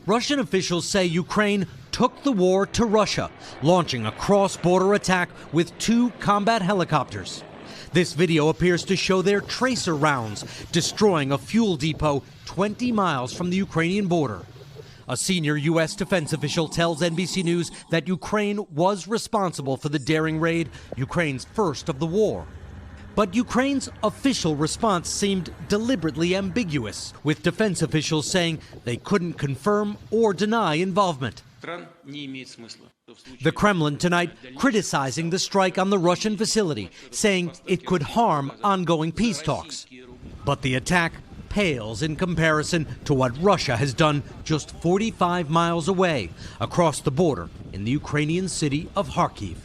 Russian officials say Ukraine took the war to Russia, launching a cross-border attack with 2 combat helicopters. This video appears to show their tracer rounds destroying a fuel depot 20 miles from the Ukrainian border. A senior U.S. defense official tells NBC News that Ukraine was responsible for the daring raid, Ukraine's first of the war. But Ukraine's official response seemed deliberately ambiguous, with defense officials saying they couldn't confirm or deny involvement. The Kremlin tonight criticizing the strike on the Russian facility, saying it could harm ongoing peace talks. But the attack pales in comparison to what Russia has done just 45 miles away, across the border in the Ukrainian city of Kharkiv,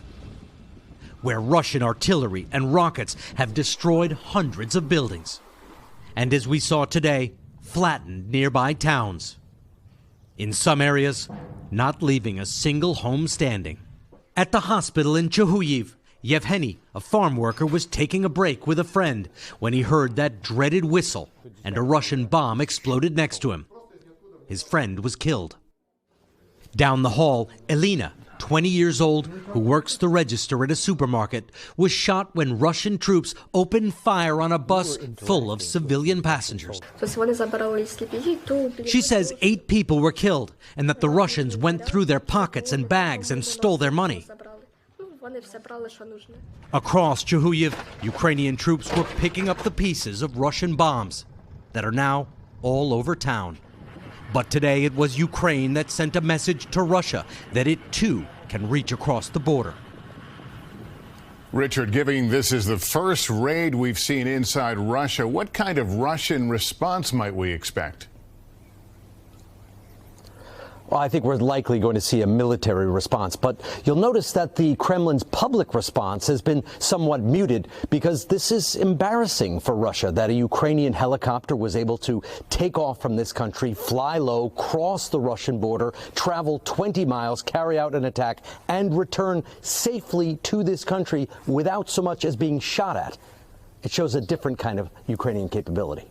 where Russian artillery and rockets have destroyed hundreds of buildings, and as we saw today, flattened nearby towns. In some areas, not leaving a single home standing. At the hospital in Chuhuyev, Yevgeny, a farm worker, was taking a break with a friend when he heard that dreaded whistle and a Russian bomb exploded next to him. His friend was killed. Down the hall, Elena, 20 years old, who works the register at a supermarket, was shot when Russian troops opened fire on a bus full of civilian passengers. She says 8 people were killed and that the Russians went through their pockets and bags and stole their money. Across Chuhuyev, Ukrainian troops were picking up the pieces of Russian bombs that are now all over town. But today it was Ukraine that sent a message to Russia that it too can reach across the border. Richard, given this is the first raid we've seen inside Russia, what kind of Russian response might we expect? Well, I think we're likely going to see a military response, but you'll notice that the Kremlin's public response has been somewhat muted because this is embarrassing for Russia that a Ukrainian helicopter was able to take off from this country, fly low, cross the Russian border, travel 20 miles, carry out an attack, and return safely to this country without so much as being shot at. It shows a different kind of Ukrainian capability.